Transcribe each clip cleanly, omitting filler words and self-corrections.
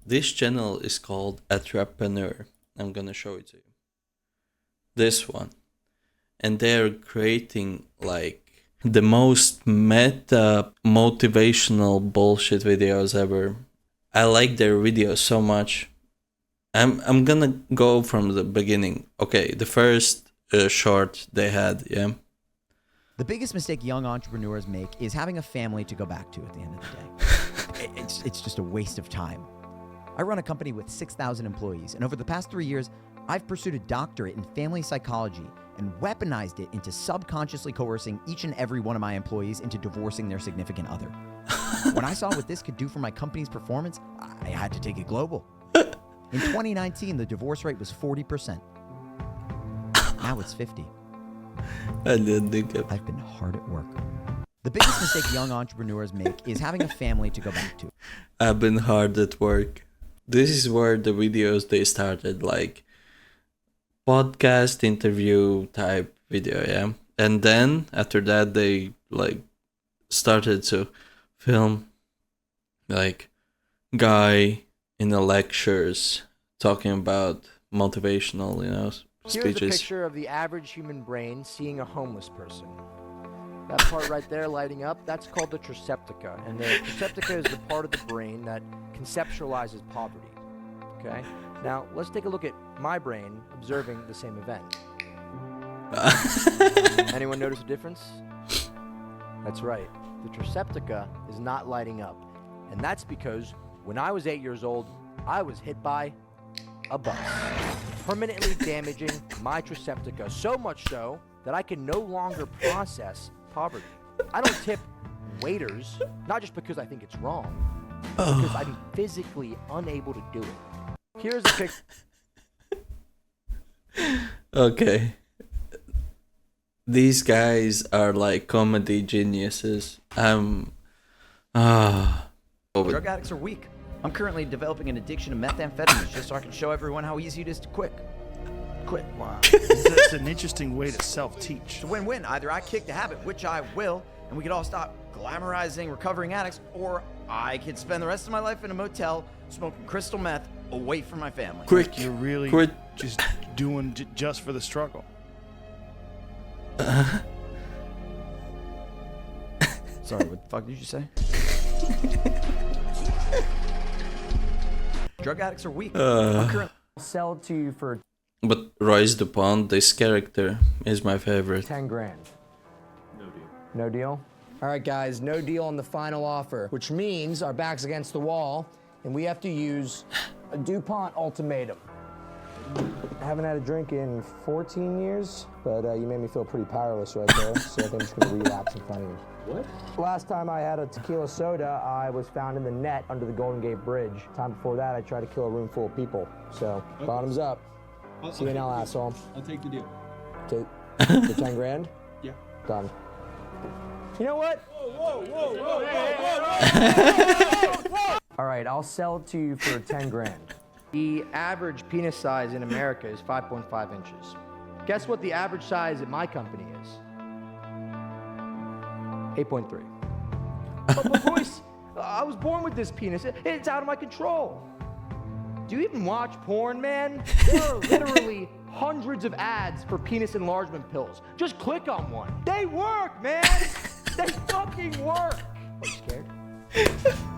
This channel is called Entrapranure. I'm gonna show it to you. This one. And they're creating like the most meta motivational bullshit videos ever. I like their videos so much. I'm gonna go from the beginning. Okay, the first short they had, yeah. The biggest mistake young entrepreneurs make is having a family to go back to at the end of the day. It's just a waste of time. I run a company with 6,000 employees, and over the past 3 years, I've pursued a doctorate in family psychology and weaponized it into subconsciously coercing each and every one of my employees into divorcing their significant other. When I saw what this could do for my company's performance, I had to take it global. In 2019, the divorce rate was 40%. Now it's 50. I didn't think of. I've been hard at work. The biggest mistake young entrepreneurs make is having a family to go back to. I've been hard at work. This is where the videos they started, like podcast interview type video, yeah. And then after that they like started to film like guy in the lectures talking about motivational, Here's a speeches. picture of the average human brain seeing a homeless person. That part right there lighting up, that's called the triceptica. And the triceptica is the part of the brain that conceptualizes poverty. Okay? Now, let's take a look at my brain observing the same event. Anyone notice a difference? That's right. The triceptica is not lighting up. And that's because when I was 8 years old, I was hit by a bus, permanently damaging my triceptica, so much so that I can no longer process poverty. I don't tip waiters, not just because I think it's wrong, but because I'm physically unable to do it. Here's a picture. Okay. These guys are like comedy geniuses. Drug addicts are weak. I'm currently developing an addiction to methamphetamine just so I can show everyone how easy it is to quit. Wow. It's an interesting way to self-teach. It's a win-win. Either I kick the habit, which I will, and we could all stop glamorizing recovering addicts, or I could spend the rest of my life in a motel smoking crystal meth away from my family. Quick. You're really Quit. just doing just for the struggle. Sorry, what the fuck did you say? Drug addicts are weak. I'm currently Sell it to you for But Royce DuPont, this character is my favorite. 10 grand. No deal. No deal? All right, guys, no deal on the final offer, which means our back's against the wall, and we have to use a DuPont ultimatum. I haven't had a drink in 14 years, but you made me feel pretty powerless right there, so I think I'm just gonna relapse in front of you. What? Last time I had a tequila soda, I was found in the net under the Golden Gate Bridge. Time before that, I tried to kill a room full of people. So, bottoms up. See you now, asshole. I'll take the deal. Take the 10 grand? Yeah. Done. You know what? All right, I'll sell it to you for 10 grand. The average penis size in America is 5.5 inches. Guess what the average size at my company is? 8.3. But Royce, I was born with this penis. It's out of my control. Do you even watch porn, man? There are literally hundreds of ads for penis enlargement pills. Just click on one. They work, man! They fucking work! Are you scared?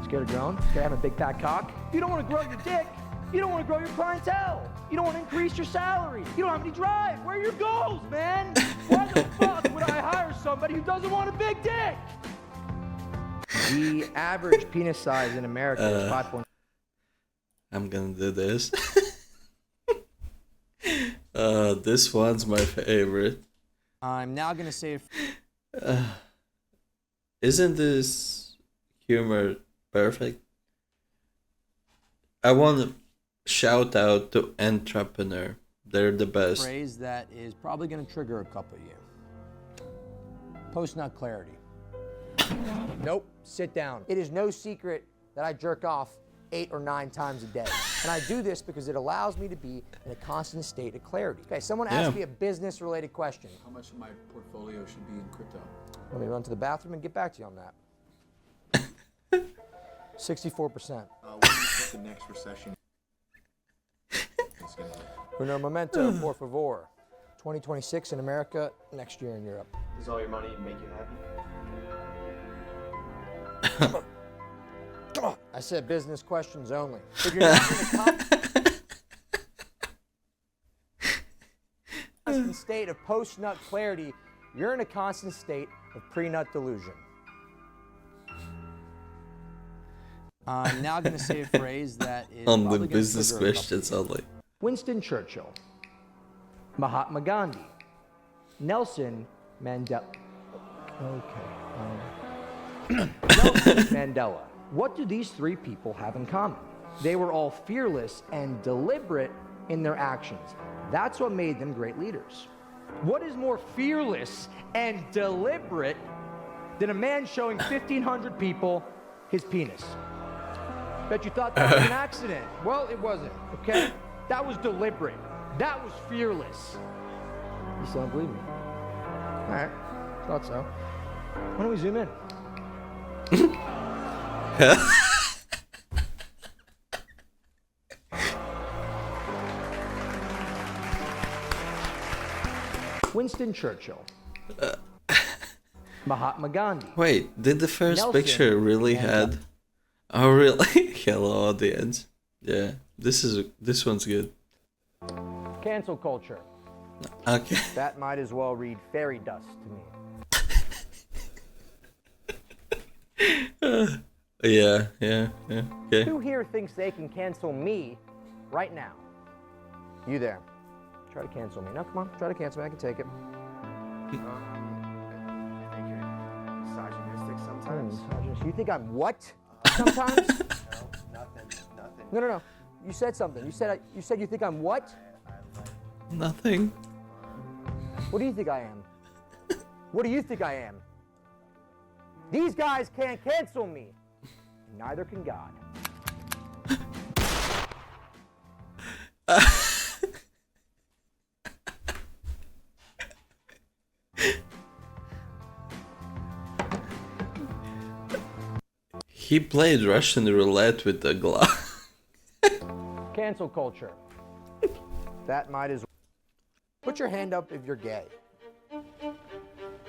Scared of growing? Scared of having a big fat cock? If you don't want to grow your dick, you don't want to grow your clientele. You don't want to increase your salary. You don't have any drive. Where are your goals, man? Why the fuck would I hire somebody who doesn't want a big dick? The average penis size in America is 5. I'm gonna do this. This one's my favorite. I'm now gonna say Isn't this humor perfect? I want to shout out to Entrapranure. They're the best. phrase that is probably gonna trigger a couple of you. Post-nut clarity. Nope, sit down. It is no secret that I jerk off 8 or 9 times a day. And I do this because it allows me to be in a constant state of clarity. Okay, someone asked me a business-related question. How much of my portfolio should be in crypto? Let me run to the bathroom and get back to you on that. 64%. the next recession is going to be. Uno momento, por favor. 2026 in America, next year in Europe. Does all your money make you happy? I said business questions only. If you're not in a constant state of post-nut clarity, you're in a constant state of pre-nut delusion. I'm now going to say a phrase that is On the probably gonna business trigger a couple questions people. only. Winston Churchill, Mahatma Gandhi, Nelson Mandela. Okay. Nelson Mandela. What do these three people have in common? They were all fearless and deliberate in their actions. That's what made them great leaders. What is more fearless and deliberate than a man showing 1,500 people his penis? Bet you thought that was an accident. Well, it wasn't, okay? That was deliberate. That was fearless. You still don't believe me? All right, thought so. Why don't we zoom in? Winston Churchill, Mahatma Gandhi. Wait, did the first Nelson picture really Mandela. had? Oh, really? Hello, audience. Yeah, this one's good. Cancel culture. Okay. That might as well read fairy dust to me. Yeah. Okay. Who here thinks they can cancel me right now? You there. Try to cancel me. No, come on. Try to cancel me. I can take it. I think you're misogynistic sometimes. You think I'm what? Sometimes? No, nothing. No. You said something. You said you think I'm what? Nothing. What do you think I am? What do you think I am? These guys can't cancel me. Neither can God. He played Russian roulette with the glove. Cancel culture. That might as well. Put your hand up if you're gay.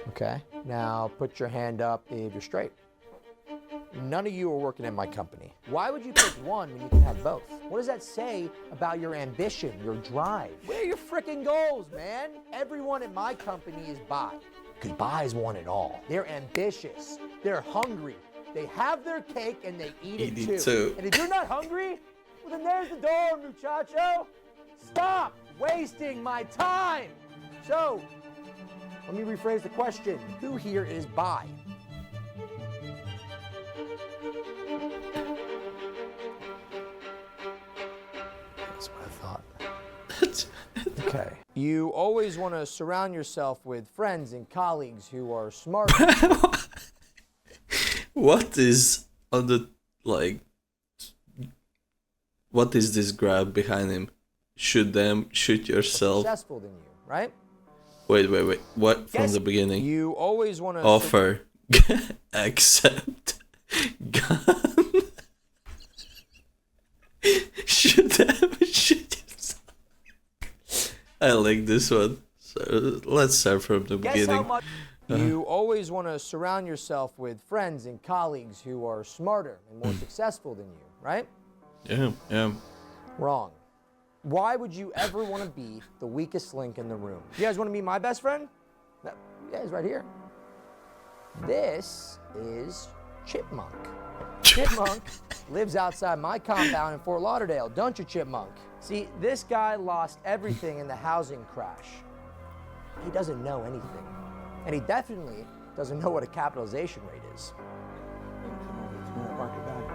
Okay. Now put your hand up if you're straight. None of you are working in my company. Why would you pick one when you can have both? What does that say about your ambition, your drive? Where are your freaking goals, man? Everyone in my company is bi. Because bis want it all. They're ambitious. They're hungry. They have their cake and they eat it too. And if you're not hungry, well then there's the door, muchacho. Stop wasting my time. So, let me rephrase the question. Who here is bi? That's what I thought. Okay. You always want to surround yourself with friends and colleagues who are smart. What is on the what is this grab behind him? Shoot them, shoot yourself. Successful than you, right? Wait. What from Yes, the beginning? You always want to Offer. Accept. Gun. Shoot them, shoot yourself. I like this one. So let's start from the Guess how beginning. much you always want to surround yourself with friends and colleagues who are smarter and more successful than you, right? Yeah. Wrong. Why would you ever want to be the weakest link in the room? You guys want to meet my best friend? Yeah, he's right here. This is Chipmunk. Chipmunk lives outside my compound in Fort Lauderdale, don't you, Chipmunk? See, this guy lost everything in the housing crash. He doesn't know anything. And he definitely doesn't know what a capitalization rate is. Market value.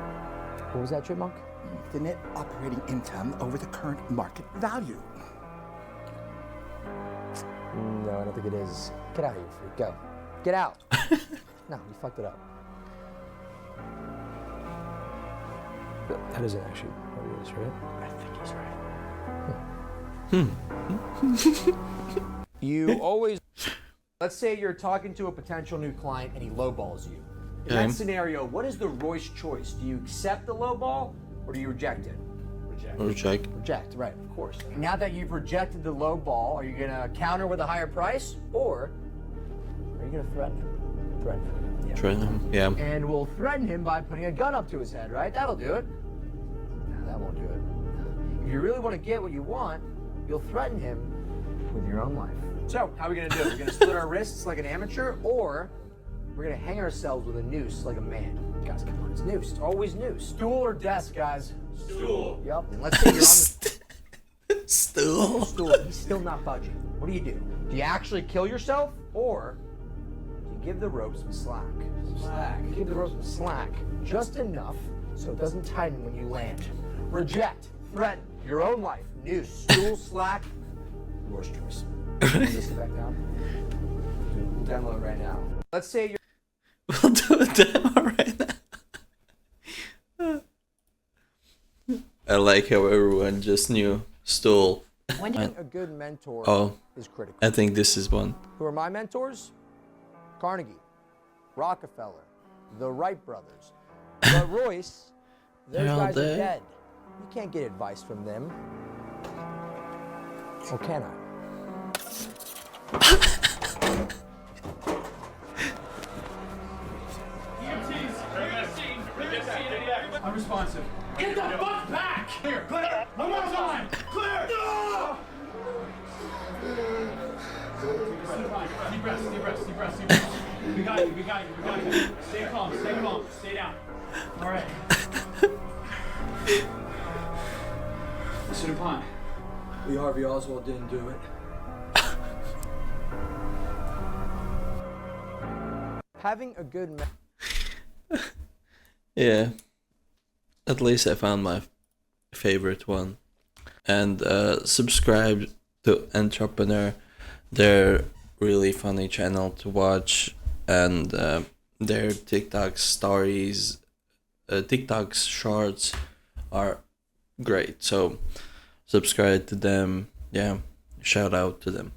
What was that, Chipmunk? The net operating income over the current market value. No, I don't think it is. Get out of here, freak. Go. Get out. No, you fucked it up. That isn't actually what it is, right? I think he's right. You always... Let's say you're talking to a potential new client and he lowballs you. In that scenario, what is the Royce choice? Do you accept the lowball or do you reject it? Reject. Reject, right, of course. Now that you've rejected the low ball, are you gonna counter with a higher price, or are you gonna threaten him? Threaten him. Yeah. Try them. Yeah. And we'll threaten him by putting a gun up to his head, right? That'll do it. No, that won't do it. If you really want to get what you want, you'll threaten him with your own life. So, how are we gonna do it? We're gonna split our wrists like an amateur, or we're gonna hang ourselves with a noose like a man. Guys, come on, it's noose. It's always noose. Stool or desk, guys? Stool. Yep. And let's say you're on the Still. stool. He's still not budging. What do? Do you actually kill yourself, or do you give the rope some slack? You give the rope some slack, just enough so it doesn't tighten when you land. Reject, threaten, your own life, noose, stool, slack, yours choice. Just sit back down. We'll download right now. Let's say you're We'll do a demo right now. I like how everyone just knew stool. Finding a good mentor Oh, is critical. I think this is one. Who are my mentors? Carnegie, Rockefeller, the Wright brothers. But Royce, those They're all guys are dead. dead. You can't get advice from them. Or can I? Unresponsive. Get the fuck back! Clear, clear! One more time! Clear! No! Deep breaths, deep breaths, deep breaths, deep breaths. We got you, we got you, we got you. Stay calm, stay down. Alright. Mr. DuPont. Lee Harvey Oswald didn't do it. Having a good Yeah. At least I found my favorite one. And subscribe to Entrapranure. They're really funny channel to watch, and their TikTok stories, TikTok shorts are great. So subscribe to them. Yeah, shout out to them.